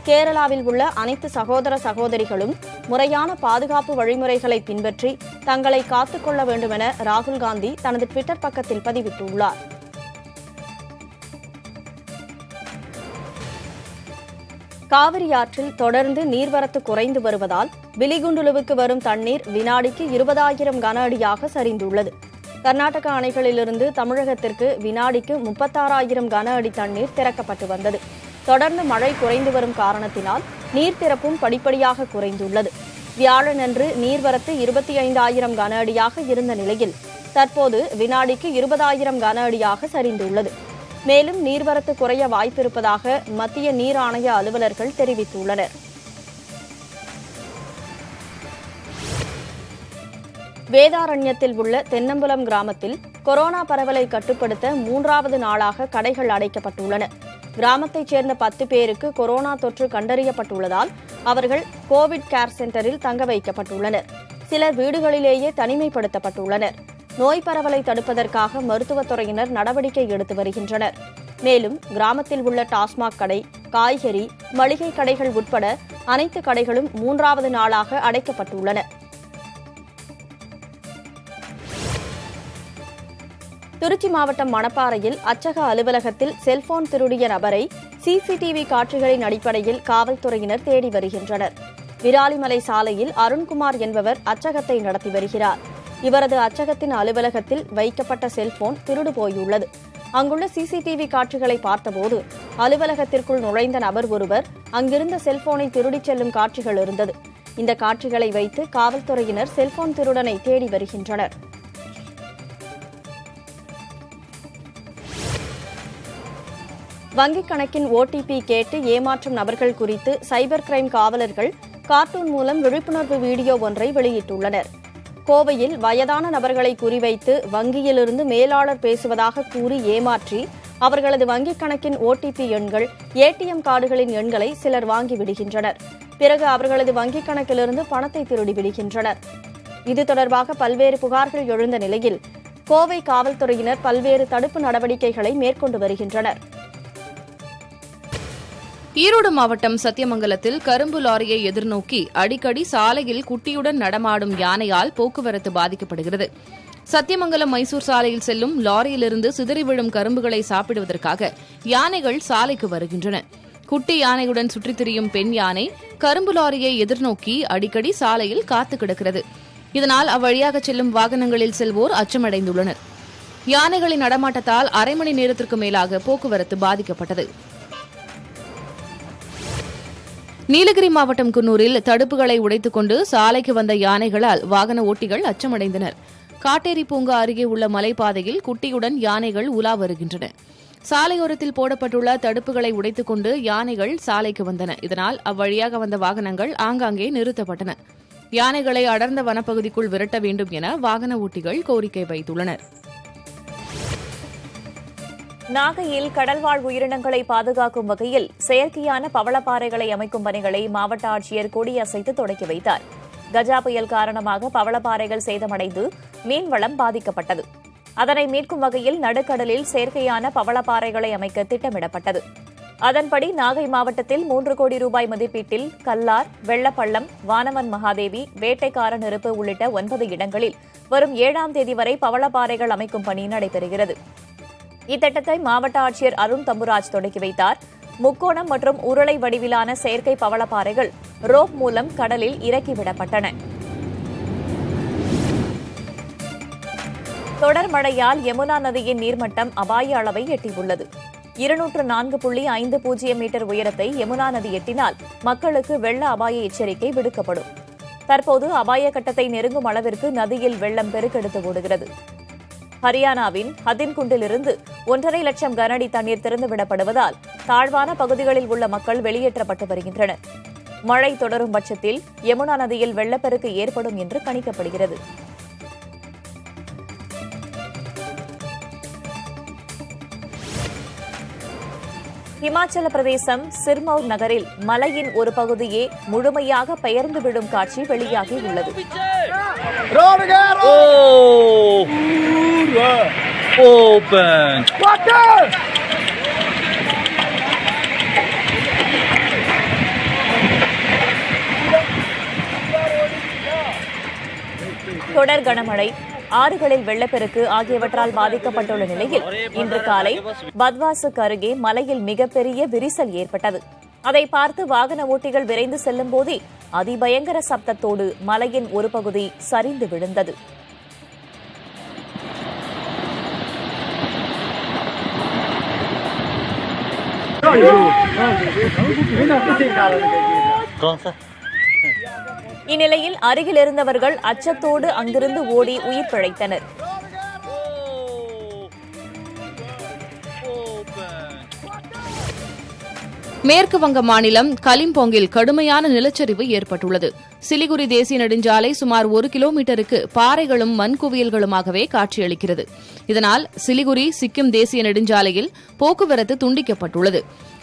கேரளாவில் உள்ள அனைத்து சகோதர சகோதரிகளும் முறையான பாதுகாப்பு வழிமுறைகளை பின்பற்றி தங்களை காத்துக் கொள்ள வேண்டுமென ராகுல் காந்தி தனது டுவிட்டர் பக்கத்தில் பதிவிட்டுள்ளார். காவிரி ஆற்றில் தொடர்ந்து நீர்வரத்து குறைந்து வருவதால் பிலிகுண்டுலுவுக்கு வரும் தண்ணீர் வினாடிக்கு 20,000 கன அடியாக சரிந்துள்ளது. கர்நாடக அணைகளிலிருந்து தமிழகத்திற்கு வினாடிக்கு 36,000 கன அடி தண்ணீர் திறக்கப்பட்டு வந்தது. தொடர்ந்து மழை குறைந்து வரும் காரணத்தினால் நீர் திறப்பும் படிப்படியாக குறைந்துள்ளது. வியாழனன்று நீர்வரத்து 25,000 கன அடியாக இருந்த நிலையில் தற்போது வினாடிக்கு 20,000 கன அடியாக சரிந்துள்ளது. மேலும் நீர்வரத்து குறைய வாய்ப்பிருப்பதாக மத்திய நீர் ஆணைய அலுவலர்கள் தெரிவித்துள்ளனர். வேதாரண்யத்தில் உள்ள தென்னம்பலம் கிராமத்தில் கொரோனா பரவலை கட்டுப்படுத்த 3வது நாளாக கடைகள் அடைக்கப்பட்டுள்ளன. கிராமத்தைச் சேர்ந்த 10 பேருக்கு கொரோனா தொற்று கண்டறியப்பட்டுள்ளதால் அவர்கள் கோவிட் கேர் சென்டரில் தங்க வைக்கப்பட்டுள்ளனர். சிலர் வீடுகளிலேயே தனிமைப்படுத்தப்பட்டுள்ளனர். நோய் பரவலை தடுப்பதற்காக மருத்துவத்துறையினர் நடவடிக்கை எடுத்து வருகின்றனர். மேலும் கிராமத்தில் உள்ள டாஸ்மாக் கடை, காய்கறி, மளிகை கடைகள் உட்பட அனைத்து கடைகளும் 3வது நாளாக அடைக்கப்பட்டுள்ளன. திருச்சி மாவட்டம் மணப்பாறையில் அச்சக அலுவலகத்தில் செல்போன் திருடிய நபரை சிசிடிவி காட்சிகளின் அடிப்படையில் காவல்துறையினர் தேடி வருகின்றனர். விராலிமலை சாலையில் அருண்குமார் என்பவர் அச்சகத்தை நடத்தி வருகிறார். இவரது அச்சகத்தின் அலுவலகத்தில் வைக்கப்பட்ட செல்போன் திருடு போயுள்ளது. அங்குள்ள சிசிடிவி காட்சிகளை பார்த்தபோது அலுவலகத்திற்குள் நுழைந்த நபர் ஒருவர் அங்கிருந்த செல்போனை திருடிச் செல்லும் காட்சிகள் இருந்தது. இந்த காட்சிகளை வைத்து காவல்துறையினர் செல்போன் திருடனை தேடி வருகின்றனர். வங்கிக் கணக்கின் ஓடிபி கேட்டு ஏமாற்றும் நபர்கள் குறித்து சைபர் கிரைம் காவலர்கள் கார்ட்டூன் மூலம் விழிப்புணர்வு வீடியோ ஒன்றை வெளியிட்டுள்ளனர். கோவையில் வயதான நபர்களை குறிவைத்து வங்கியிலிருந்து மேலாளர் பேசுவதாக கூறி ஏமாற்றி அவர்களது வங்கிக் கணக்கின் ஓடிபி எண்கள், ஏடிஎம் கார்டுகளின் எண்களை சிலர் வாங்கி விடுகின்றனர். பிறகு அவர்களது வங்கிக் கணக்கிலிருந்து பணத்தை திருடி விடுகின்றனர். இது தொடர்பாக பல்வேறு புகார்கள் எழுந்த நிலையில் கோவை காவல்துறையினர் பல்வேறு தடுப்பு நடவடிக்கைகளை மேற்கொண்டு வருகின்றனர். ஈரோடு மாவட்டம் சத்தியமங்கலத்தில் கரும்பு லாரியை எதிர்நோக்கி அடிக்கடி சாலையில் குட்டியுடன் நடமாடும் யானையால் போக்குவரத்து பாதிக்கப்படுகிறது. சத்தியமங்கலம் மைசூர் சாலையில் செல்லும் லாரியிலிருந்து சிதறி விழும் கரும்புகளை சாப்பிடுவதற்காக யானைகள் சாலைக்கு வருகின்றன. குட்டி யானையுடன் சுற்றித் திரியும் பெண் யானை கரும்பு லாரியை எதிர்நோக்கி அடிக்கடி சாலையில் காத்து கிடக்கிறது. இதனால் அவ்வழியாக செல்லும் வாகனங்களில் செல்வோர் அச்சமடைந்துள்ளனர். யானைகளின் நடமாட்டத்தால் அரை மணி நேரத்திற்கு மேலாக போக்குவரத்து பாதிக்கப்பட்டது. நீலகிரி மாவட்டம் குன்னூரில் தடுப்புகளை உடைத்துக் கொண்டு சாலைக்கு வந்த யானைகளால் வாகன ஓட்டிகள் அச்சமடைந்தனர். காட்டேரி பூங்கா அருகே உள்ள மலைப்பாதையில் குட்டியுடன் யானைகள் உலா வருகின்றன. சாலையோரத்தில் போடப்பட்டுள்ள தடுப்புகளை உடைத்துக் கொண்டு யானைகள் சாலைக்கு வந்தன. இதனால் அவ்வழியாக வந்த வாகனங்கள் ஆங்காங்கே நிறுத்தப்பட்டன. யானைகளை அடர்ந்த வனப்பகுதிக்குள் விரட்ட வேண்டும் என வாகன ஓட்டிகள் கோரிக்கை வைத்துள்ளனர். நாகையில் கடல்வாழ் உயிரினங்களை பாதுகாக்கும் வகையில் செயற்கையான பவளப்பாறைகளை அமைக்கும் பணிகளை மாவட்ட ஆட்சியர் கொடியசைத்து தொடங்கி வைத்தார். கஜா புயல் காரணமாக பவளப்பாறைகள் சேதமடைந்து மீன்வளம் பாதிக்கப்பட்டது. அதனை மீட்கும் வகையில் நடுக்கடலில் செயற்கையான பவளப்பாறைகளை அமைக்க திட்டமிடப்பட்டது. அதன்படி நாகை மாவட்டத்தில் 3 கோடி ரூபாய் மதிப்பீட்டில் கல்லார், வெள்ளப்பள்ளம், வானவன் மகாதேவி, வேட்டைக்கார நெருப்பு உள்ளிட்ட 9 இடங்களில் வரும் 7ஆம் தேதி வரை பவளப்பாறைகள் அமைக்கும் பணி நடைபெறுகிறது. இத்திட்டத்தை மாவட்ட ஆட்சியர் அருண் தம்புராஜ் தொடங்கி வைத்தார். முக்கோணம் மற்றும் உருளை வடிவிலான செயற்கை பவளப்பாறைகள் ரோப் மூலம் கடலில் இறக்கிவிடப்பட்டன. தொடர் மழையால் யமுனா நதியின் நீர்மட்டம் அபாய அளவை எட்டியுள்ளது. 204.50 மீட்டர் உயரத்தை யமுனா நதி எட்டினால் மக்களுக்கு வெள்ள அபாய எச்சரிக்கை விடுக்கப்படும். தற்போது அபாய கட்டத்தை நெருங்கும் அளவிற்கு நதியில் வெள்ளம் பெருக்கெடுத்து ஓடுகிறது. ஹரியானாவின் ஹதின்குண்டிலிருந்து 1.5 லட்சம் கனஅடி தண்ணீர் திறந்துவிடப்படுவதால் தாழ்வான பகுதிகளில் உள்ள மக்கள் வெளியேற்றப்பட்டு வருகின்றனர். மழை தொடரும் பட்சத்தில் யமுனா நதியில் வெள்ளப்பெருக்கு ஏற்படும் என்று கணிக்கப்படுகிறது. இமாச்சல பிரதேசம் சிர்மௌர் நகரில் மலையின் ஒரு பகுதியே முழுமையாக பெயர்ந்து விடும் காட்சி வெளியாகி உள்ளது. தொடர் கனமழை, ஆறுகளில் வெள்ளப்பெருக்கு ஆகியவற்றால் பாதிக்கப்பட்டுள்ள நிலையில் இன்று காலை பத்வாசுக்கு அருகே மலையில் மிகப்பெரிய விரிசல் ஏற்பட்டது. அதை பார்த்து வாகன ஓட்டிகள் விரைந்து செல்லும் போதே அதிபயங்கர சப்தத்தோடு மலையின் ஒரு பகுதி சரிந்து விழுந்தது. இந்நிலையில் அருகில் இருந்தவர்கள் அச்சத்தோடு அங்கிருந்து ஓடி உயிர் பிழைத்தனர். மேற்கு வங்க மாநிலம் கலிம்போங்கில் கடுமையான நிலச்சரிவு ஏற்பட்டுள்ளது. சிலிகுரி தேசிய நெடுஞ்சாலை சுமார் 1 கிலோமீட்டருக்கு பாறைகளும் மண் குவியல்களுமாகவே காட்சியளிக்கிறது. இதனால் சிலிகுரி சிக்கிம் தேசிய நெடுஞ்சாலையில் போக்குவரத்து துண்டிக்கப்பட்டுள்ளது.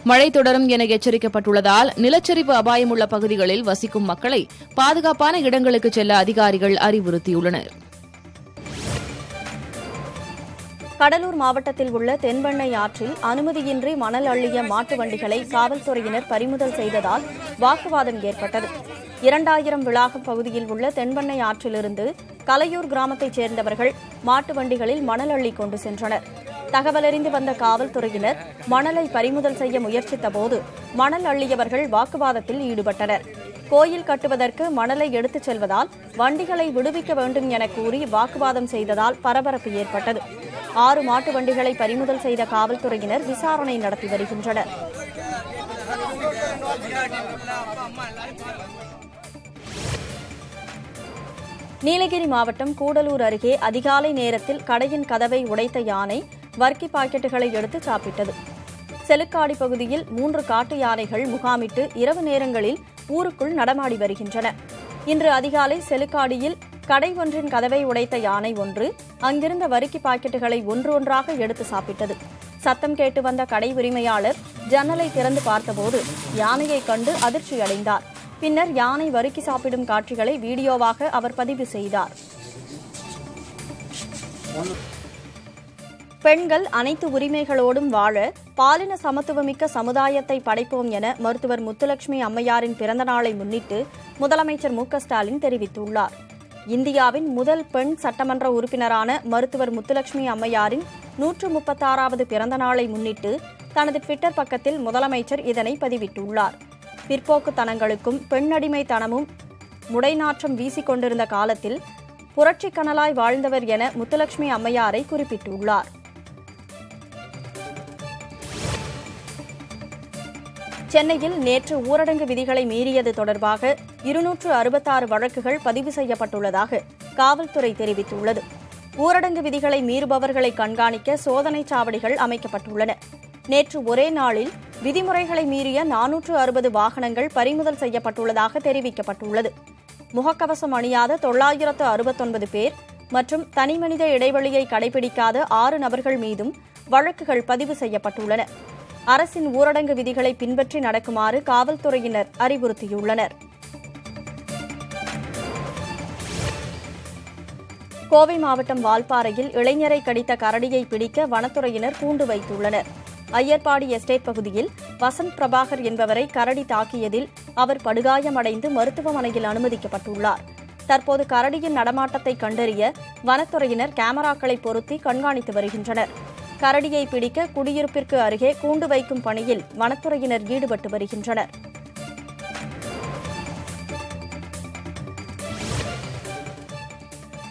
மழை தொடரும் என எச்சரிக்கப்பட்டுள்ளதால் நிலச்சரிவு அபாயமுள்ள பகுதிகளில் வசிக்கும் மக்களை பாதுகாப்பான இடங்களுக்கு செல்ல அதிகாரிகள் அறிவுறுத்தியுள்ளனர். கடலூர் மாவட்டத்தில் உள்ள தென்பெண்ணை ஆற்றில் அனுமதியின்றி மணல் அள்ளிய மாட்டு வண்டிகளை காவல்துறையினர் பறிமுதல் செய்ததால் வாக்குவாதம் ஏற்பட்டது. 2000 விளாகம் பகுதியில் உள்ள தென்பெண்ணை ஆற்றிலிருந்து கலையூர் கிராமத்தைச் சேர்ந்தவர்கள் மாட்டு வண்டிகளில் மணல் அள்ளி கொண்டு சென்றனர். தகவலறிந்து வந்த காவல்துறையினர் மணலை பறிமுதல் செய்ய முயற்சித்தபோது மணல் அள்ளியவர்கள் வாக்குவாதத்தில் ஈடுபட்டனர். கோயில் கட்டுவதற்கு மணலை எடுத்துச் செல்வதால் வண்டிகளை விடுவிக்க வேண்டும் என கூறி வாக்குவாதம் செய்ததால் பரபரப்பு ஏற்பட்டது. 6 மாட்டு வண்டிகளை பறிமுதல் செய்த காவல்துறையினர் விசாரணை நடத்தி வருகின்றனர். நீலகிரி மாவட்டம் கூடலூர் அருகே அதிகாலை நேரத்தில் கடையின் கதவை உடைத்த யானை வர்க்கி பாக்கெட்டுகளை எடுத்து சாப்பிட்டது. செலுக்காடி பகுதியில் 3 காட்டு யானைகள் முகாமிட்டு இரவு நேரங்களில் ஊருக்குள் நடமாடி வருகின்றன. இன்று அதிகாலை செலுக்காடியில் கடை ஒன்றின் கதவை உடைத்த யானை ஒன்று அங்கிருந்த வரிக்கி பாக்கெட்டுகளை ஒன்றொன்றாக எடுத்து சாப்பிட்டது. சத்தம் கேட்டு வந்த கடை உரிமையாளர் ஜன்னலை திறந்து பார்த்தபோது யானையை கண்டு அதிர்ச்சியடைந்தார். பின்னர் யானை வரிக்கி சாப்பிடும் காட்சிகளை வீடியோவாக அவர் பதிவு செய்தார். பெண்கள் அனைத்து உரிமைகளோடும் வாழ பாலின சமத்துவமிக்க சமுதாயத்தை படைப்போம் என மருத்துவர் முத்துலட்சுமி அம்மையாரின் பிறந்தநாளை முன்னிட்டு முதலமைச்சர் மு.க.ஸ்டாலின் தெரிவித்துள்ளார். இந்தியாவின் முதல் பெண் சட்டமன்ற உறுப்பினரான மருத்துவர் முத்துலட்சுமி அம்மையாரின் 136வது பிறந்தநாளை முன்னிட்டு தனது ட்விட்டர் பக்கத்தில் முதலமைச்சர் இதனை பதிவிட்டுள்ளார். பிற்போக்குத்தனங்களுக்கும் பெண்ணடிமைத்தனமும் முடைநாற்றம் வீசிக்கொண்டிருந்த காலத்தில் புரட்சிக் கனலாய் வாழ்ந்தவர் என முத்துலட்சுமி அம்மையாரை குறிப்பிட்டுள்ளார். சென்னையில் நேற்று ஊரடங்கு விதிகளை மீறியது தொடர்பாக 266 வழக்குகள் பதிவு செய்யப்பட்டுள்ளதாக காவல்துறை தெரிவித்துள்ளது. ஊரடங்கு விதிகளை மீறுபவர்களை கண்காணிக்க சோதனைச் சாவடிகள் அமைக்கப்பட்டுள்ளன. நேற்று ஒரே நாளில் விதிமுறைகளை மீறிய 460 வாகனங்கள் பறிமுதல் செய்யப்பட்டுள்ளதாக தெரிவிக்கப்பட்டுள்ளது. முகக்கவசம் அணியாத 969 பேர் மற்றும் தனிமனித இடைவெளியை கடைபிடிக்காத 6 நபர்கள் மீதும் வழக்குகள் பதிவு செய்யப்பட்டுள்ளன. அரசின் ஊரடங்கு விதிகளை பின்பற்றி நடக்குமாறு காவல்துறையினர் அறிவுறுத்தியுள்ளனர். கோவை மாவட்டம் வால்பாறையில் இளைஞரை கடித்த கரடியை பிடிக்க வனத்துறையினர் கூண்டு வைத்துள்ளனர். ஐயர்பாடி எஸ்டேட் பகுதியில் வசந்த் பிரபாகர் என்பவரை கரடி தாக்கியதில் அவர் படுகாயமடைந்து மருத்துவமனையில் அனுமதிக்கப்பட்டுள்ளார். தற்போது கரடியின் நடமாட்டத்தை கண்டறிய வனத்துறையினர் கேமராக்களை பொருத்தி கண்காணித்து வருகின்றனர். கரடியை பிடிக்க குடியிருப்பிற்கு அருகே கூண்டு வைக்கும் பணியில் வனத்துறையினர் ஈடுபட்டு வருகின்றனர்.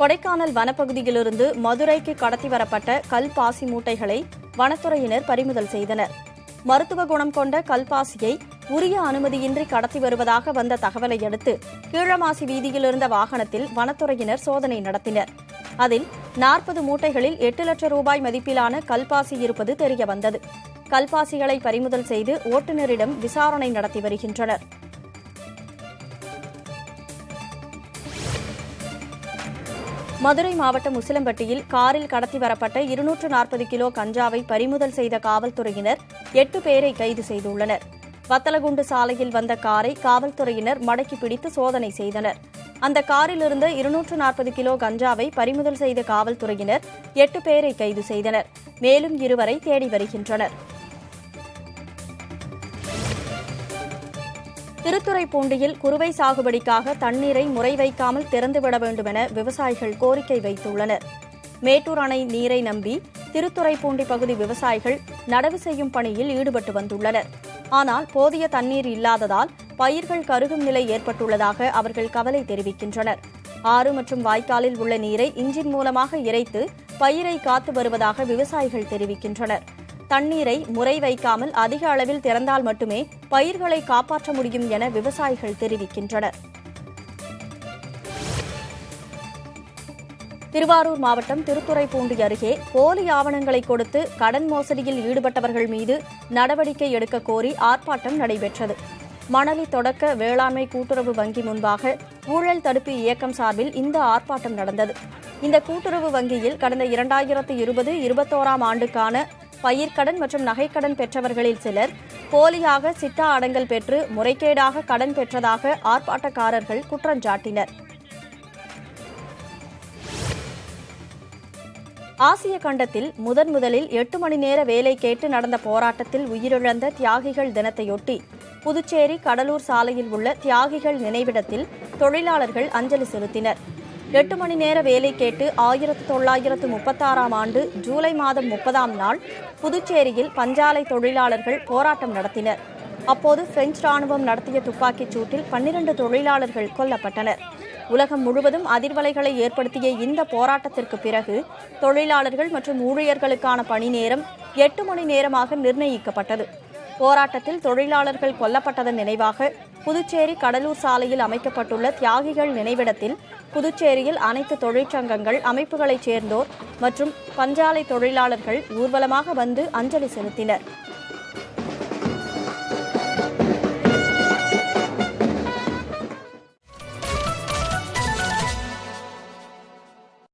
கொடைக்கானல் வனப்பகுதியிலிருந்து மதுரைக்கு கடத்தி வரப்பட்ட கல்பாசி மூட்டைகளை வனத்துறையினர் பறிமுதல் செய்தனர். மருத்துவ குணம் கொண்ட கல்பாசியை உரிய அனுமதியின்றி கடத்தி வருவதாக வந்த தகவலை அடுத்து கீழமாசி வீதியில் இருந்த வாகனத்தில் வனத்துறையினர் சோதனை நடத்தினர். அதில் 40 மூட்டைகளில் 8 லட்சம் ரூபாய் மதிப்பிலான கல்பாசி இருப்பது தெரியவந்தது. கல்பாசிகளை பறிமுதல் செய்து ஓட்டுநரிடம் விசாரணை நடத்தி வருகின்றனர். மதுரை மாவட்டம் உசிலம்பட்டியில் காரில் கடத்தி வரப்பட்ட 240 கிலோ கஞ்சாவை பறிமுதல் செய்த காவல்துறையினர் 8 பேரை கைது செய்துள்ளனர். வத்தலகுண்டு சாலையில் வந்த காரை காவல்துறையினர் மடக்கி பிடித்து சோதனை செய்தனர். அந்த காரில் இருந்த 240 கிலோ கஞ்சாவை பறிமுதல் செய்த காவல்துறையினர் 8 பேரை கைது செய்தனர். மேலும் 2 தேடி வருகின்றனர். திருத்துறைப்பூண்டியில் குறுவை சாகுபடிக்காக தண்ணீரை முறை வைக்காமல் திறந்துவிட வேண்டுமென விவசாயிகள் கோரிக்கை வைத்துள்ளனர். மேட்டூர் அணை நீரை நம்பி திருத்துறைப்பூண்டி பகுதி விவசாயிகள் நடவு செய்யும் பணியில் ஈடுபட்டு வந்துள்ளனர். ஆனால் போதிய தண்ணீர் இல்லாததால் பயிர்கள் கருகும் நிலை ஏற்பட்டுள்ளதாக அவர்கள் கவலை தெரிவிக்கின்றனர். ஆறு மற்றும் வாய்க்காலில் உள்ள நீரை இன்ஜின் மூலமாக இறைத்து பயிரை காத்து வருவதாக விவசாயிகள் தெரிவிக்கின்றனர். தண்ணீரை முறை வைக்காமல் அதிக அளவில் திறந்தால் மட்டுமே பயிர்களை காப்பாற்ற முடியும் என விவசாயிகள் தெரிவிக்கின்றனர். திருவாரூர் மாவட்டம் திருத்துறைப்பூண்டி அருகே போலி ஆவணங்களை கொடுத்து கடன் மோசடியில் ஈடுபட்டவர்கள் மீது நடவடிக்கை எடுக்க கோரி ஆர்ப்பாட்டம் நடைபெற்றது. மணலி தொடக்க வேளாண்மை கூட்டுறவு வங்கி முன்பாக ஊழல் தடுப்பு இயக்கம் சார்பில் இந்த ஆர்ப்பாட்டம் நடந்தது. இந்த கூட்டுறவு வங்கியில் கடந்த 2020-21 ஆண்டுக்கான பயிர்க்கடன் மற்றும் நகைக்கடன் பெற்றவர்களில் சிலர் போலியாக சிட்டா அடங்கல் பெற்று முறைகேடாக கடன் பெற்றதாக ஆர்ப்பாட்டக்காரர்கள் குற்றஞ்சாட்டினர். ஆசிய கண்டத்தில் முதலில் 8 மணி நேர வேலை கேட்டு நடந்த போராட்டத்தில் உயிரிழந்த தியாகிகள் தினத்தையொட்டி புதுச்சேரி கடலூர் சாலையில் உள்ள தியாகிகள் நினைவிடத்தில் தொழிலாளர்கள் அஞ்சலி செலுத்தினர். 8 மணி நேர வேலை கேட்டு 1936 ஆண்டு ஜூலை மாதம் 30ஆம் நாள் புதுச்சேரியில் பஞ்சாலை தொழிலாளர்கள் போராட்டம் நடத்தினர். அப்போது பிரெஞ்சு ராணுவம் நடத்திய துப்பாக்கிச் சூட்டில் 12 தொழிலாளர்கள் கொல்லப்பட்டனர். உலகம் முழுவதும் அதிர்வலைகளை ஏற்படுத்திய இந்த போராட்டத்திற்கு பிறகு தொழிலாளர்கள் மற்றும் ஊழியர்களுக்கான பணி நேரம் 8 மணி நேரமாக நிர்ணயிக்கப்பட்டது. போராட்டத்தில் தொழிலாளர்கள் கொல்லப்பட்டதன் நினைவாக புதுச்சேரி கடலூர் சாலையில் அமைக்கப்பட்டுள்ள தியாகிகள் நினைவிடத்தில் புதுச்சேரியில் அனைத்து தொழிற்சங்கங்கள் அமைப்புகளைச் சேர்ந்தோர் மற்றும் பஞ்சாலை தொழிலாளர்கள் ஊர்வலமாக வந்து அஞ்சலி செலுத்தினர்.